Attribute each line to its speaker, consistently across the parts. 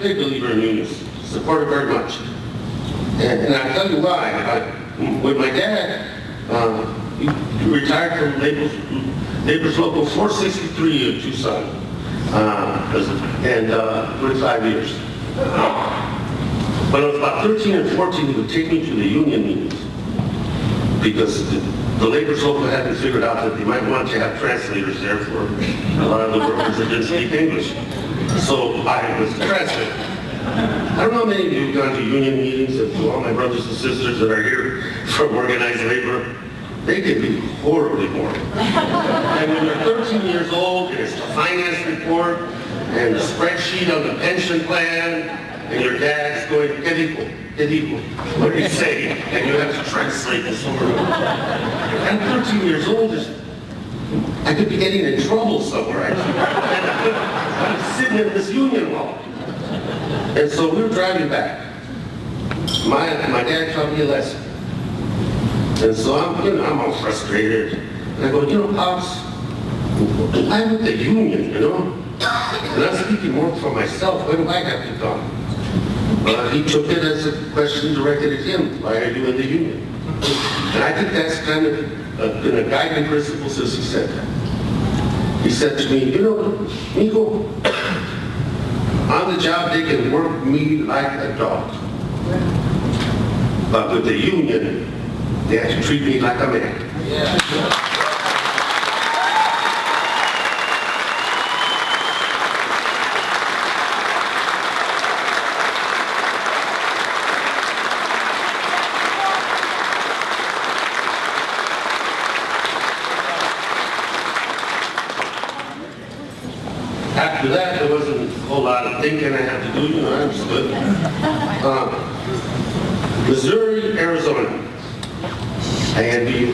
Speaker 1: big believer in unions, support it very much. And I'll tell you why. When my dad, he retired from Labor's Local 463 in Tucson, and 25 years. When I was about 13 and 14, he would take me to the union meetings because the Labor's Local hadn't figured out that they might want to have translators there for a lot of the workers that didn't speak English. So I was the translator. I don't know how many of you have gone to union meetings, and to all my brothers and sisters that are here from organized labor, they can be horribly boring. And when you're 13 years old, and it's the finance report, and the spreadsheet on the pension plan, and your dad's going, get equal. What do you say? And you have to translate this over. I'm 13 years old. I could be getting in trouble somewhere, actually. I'm sitting in this union hall. And so we were driving back. My dad taught me a lesson. And so I'm all frustrated. And I go, Pops, I'm with the union, And I'm speaking more for myself. Why do I have to come? He took it as a question directed at him. Why are you in the union? And I think that's kind of been a guiding principle since he said that. He said to me, Nico, on the job they can work me like a dog. But with the union, they have to treat me like a man. Yeah. After that, there wasn't a whole lot of thinking I had to do, I understood. Missouri, Arizona. I envy you.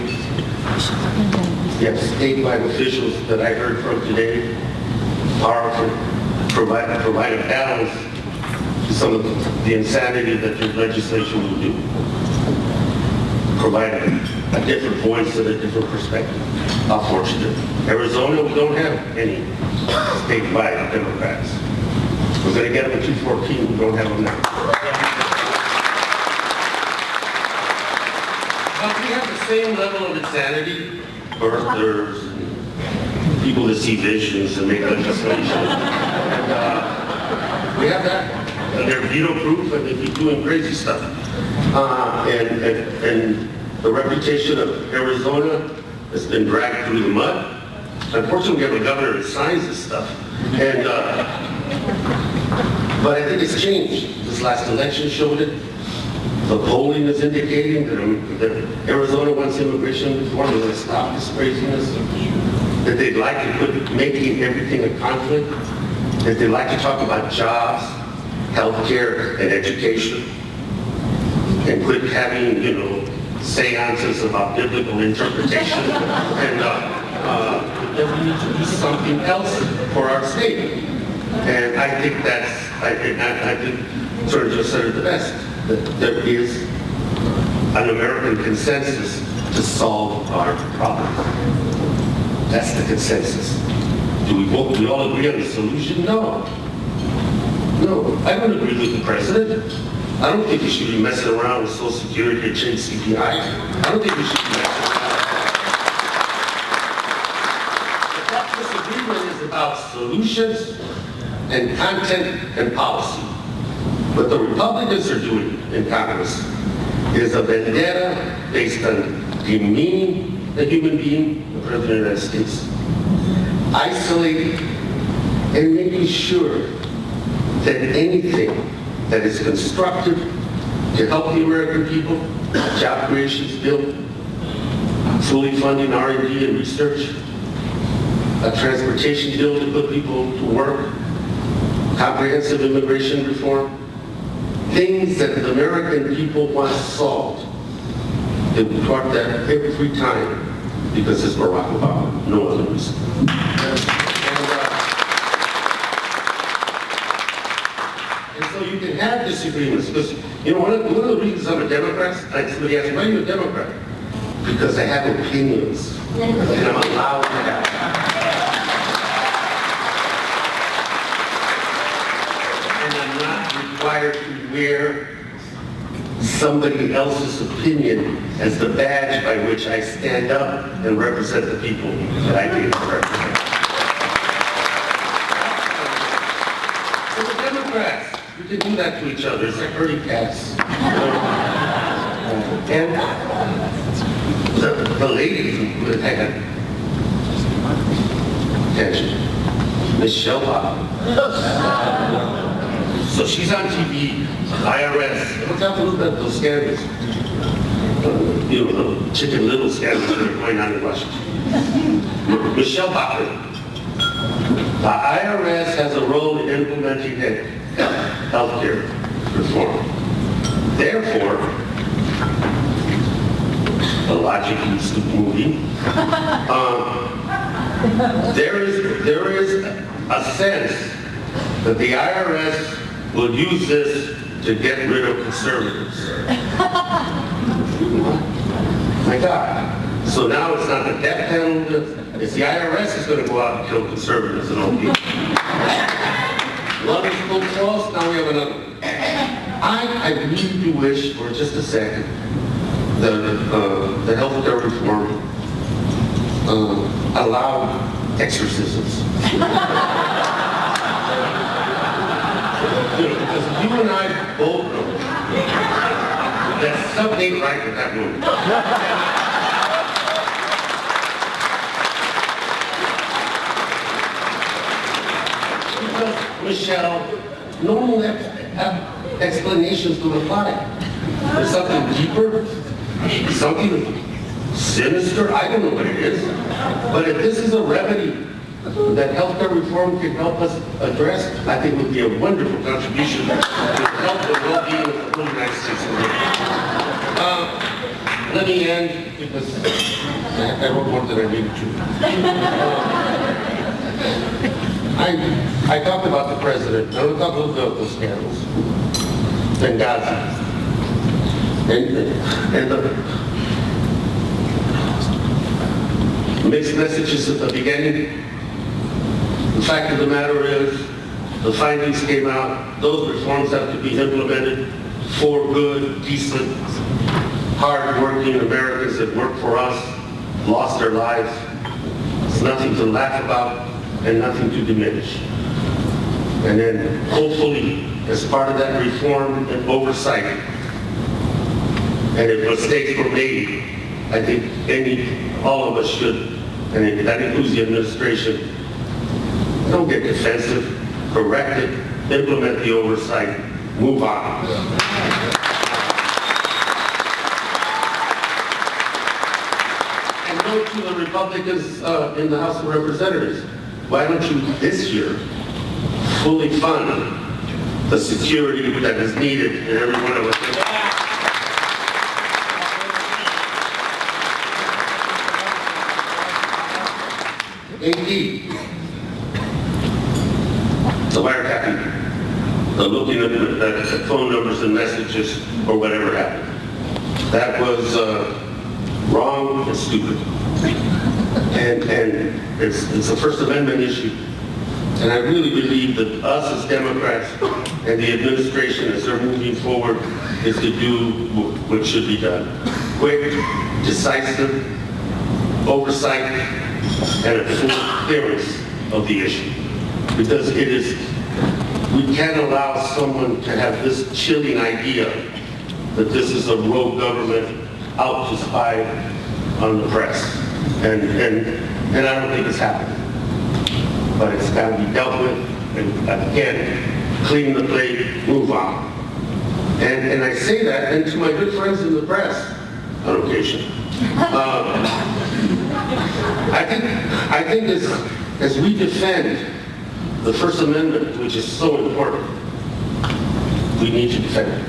Speaker 1: You have statewide officials that I heard from today, powerful, provide a balance to some of the insanity that your legislation will do. Provide a different voice and a different perspective. How fortunate. Arizona, we don't have any statewide Democrats. We're going to get them in 214. We don't have them now. But we have the same level of insanity. Birthers, and people that see visions and make legislation. And we have that. And they're veto-proof and they keep doing crazy stuff. And the reputation of Arizona has been dragged through the mud. Unfortunately, we have a governor that signs this stuff. And, but I think it's changed. This last election showed it. The polling is indicating that Arizona wants immigration reform. They're going to stop this craziness. That they'd like to quit making everything a conflict. That they'd like to talk about jobs, healthcare, and education. And quit having, seances about biblical interpretation. And that we need to do something else for our state. And I think I think sort of just said it the best, that there is an American consensus to solve our problem. That's the consensus. Do we all agree on the solution? No. No, I don't agree with the president. I don't think he should be messing around with Social Security and change CPI. I don't think we should be messing around. But that disagreement is about solutions and content and policy. What the Republicans are doing in Congress is a vendetta based on demeaning the human being, the President of the United States, isolating and making sure that anything that is constructive to help the American people, job creation bill, fully funding R&D and research, a transportation bill to put people to work, comprehensive immigration reform, things that the American people want solved. They will talk that every time because it's Barack Obama, no other reason. And so you can have disagreements because, one of the reasons I'm a Democrat, somebody asked me, why are you a Democrat? Because I have opinions and I'm allowed to have them. And I'm not desire to wear somebody else's opinion as the badge by which I stand up and represent the people that I need to represent. So the Democrats, we can do that to each other. It's like herding cats. And the lady who had attention, Michelle Obama. So she's on TV, IRS. Let's have a look at those scandals. You know, the Chicken Little scandals that are going on in Washington. Michelle Obama. The IRS has a role in implementing healthcare reform. Therefore, the logic needs to be moving. There is a sense that the IRS will use this to get rid of conservatives. My God. So now it's not the death penalty, it's the IRS is going to go out and kill conservatives and old people. One is so close, now we have another one. I really do wish, for just a second, the healthcare reform allowed exorcisms. Because you and I both know that something ain't right with that woman. Because, Michelle, normal explanations don't apply. There's something deeper, something sinister, I don't know what it is. But if this is a remedy that healthcare reform can help us address, I think would be a wonderful contribution to help the well-being of the whole United States. Let me end, because I wrote more than I needed to. I talked about the president. I will talk a little bit about those scandals. Benghazi. And the mixed messages at the beginning. The fact of the matter is, the findings came out, those reforms have to be implemented for good, decent, hard-working Americans that work for us, lost their lives. It's nothing to laugh about and nothing to diminish. And then hopefully, as part of that reform and oversight, and if mistakes were made, I think all of us should, and that includes the administration, don't get defensive, correct it, implement the oversight, move on. And go to the Republicans in the House of Representatives. Why don't you this year fully fund the security that is needed in every one of us? AD, the wiretapping, looking at phone numbers and messages or whatever happened. That was wrong and stupid. And it's a First Amendment issue. And I really believe that us as Democrats and the administration as they're moving forward is to do what should be done. Quick, decisive, oversight, and a full clearance of the issue. Because we can't allow someone to have this chilling idea that this is a rogue government out to spy on the press. And I don't think it's happening. But it's got to be dealt with, and again, clean the plate, move on. And I say that, and to my good friends in the press, on occasion, I think as we defend the First Amendment, which is so important, we need to defend it.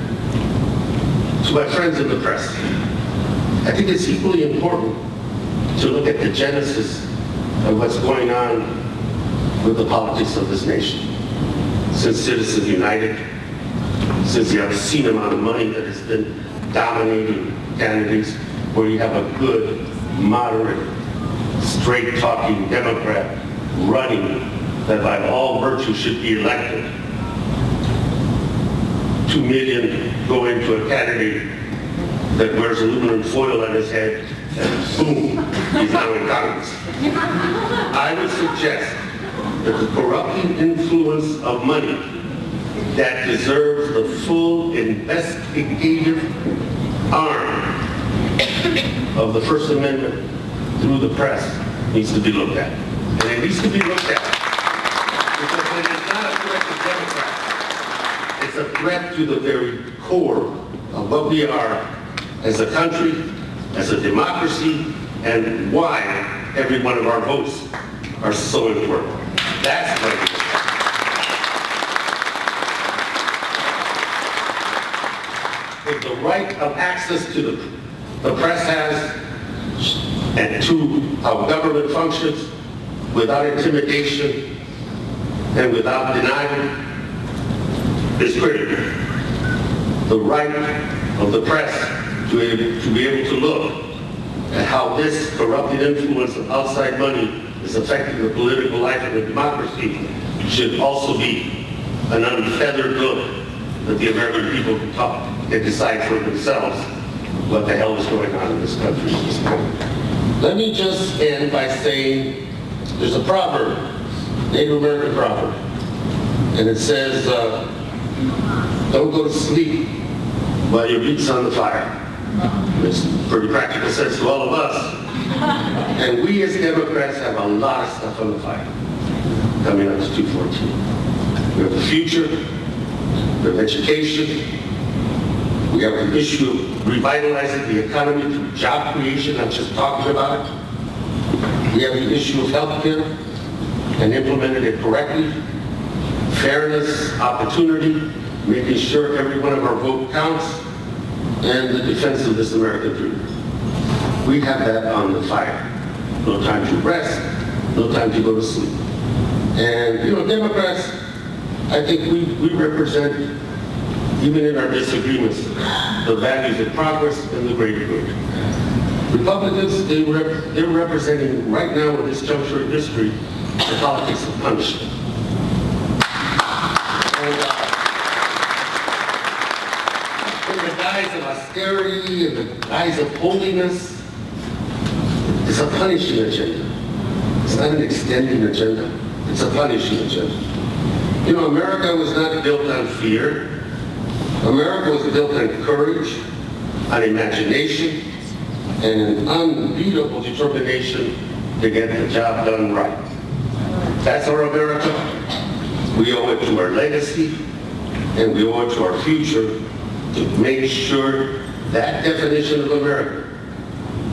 Speaker 1: To my friends in the press, I think it's equally important to look at the genesis of what's going on with the politics of this nation. Since Citizens United, since the obscene amount of money that has been dominating candidates, where you have a good, moderate, straight-talking Democrat running that by all virtue should be elected, 2 million going to a candidate that wears aluminum foil on his head, and boom, he's now in Congress. I would suggest that the corrupting influence of money that deserves the full investigative arm of the First Amendment through the press needs to be looked at. And it needs to be looked at because it is not a threat to Democrats. It's a threat to the very core of what we are as a country, as a democracy, and why every one of our votes are so important. That's what it is. If the right of access to the press has, and to how government functions, without intimidation and without denial, is critical. The right of the press to be able to look at how this corrupting influence of outside money is affecting the political life of the democracy should also be an unfeathered look that the American people can talk and decide for themselves what the hell is going on in this country at this point. Let me just end by saying there's a proverb, Native American proverb, and it says, don't go to sleep while your meat's on the fire. It's pretty practical sense to all of us. And we as Democrats have a lot of stuff on the fire coming up to 214. We have the future, we have education, we have the issue of revitalizing the economy through job creation, not just talking about it. We have the issue of health care and implementing it correctly, fairness, opportunity, making sure every one of our vote counts, and the defense of this American dream. We have that on the fire. No time to rest, no time to go to sleep. And, you know, Democrats, I think we represent, even in our disagreements, the values of progress and the greater good. Republicans, they're representing right now in this juncture of history, the politics of punishment. And in the guise of austerity and the guise of holiness, it's a punishing agenda. It's not an extending agenda. It's a punishing agenda. You know, America was not built on fear. America was built on courage, on imagination, and an unbeatable determination to get the job done right. That's our America. We owe it to our legacy, and we owe it to our future to make sure that definition of America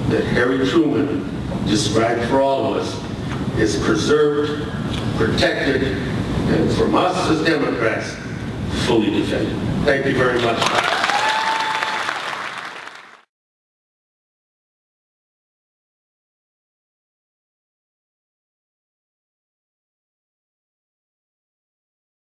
Speaker 1: that Harry Truman described for all of us is preserved, protected, and from us as Democrats, fully defended. Thank you very much.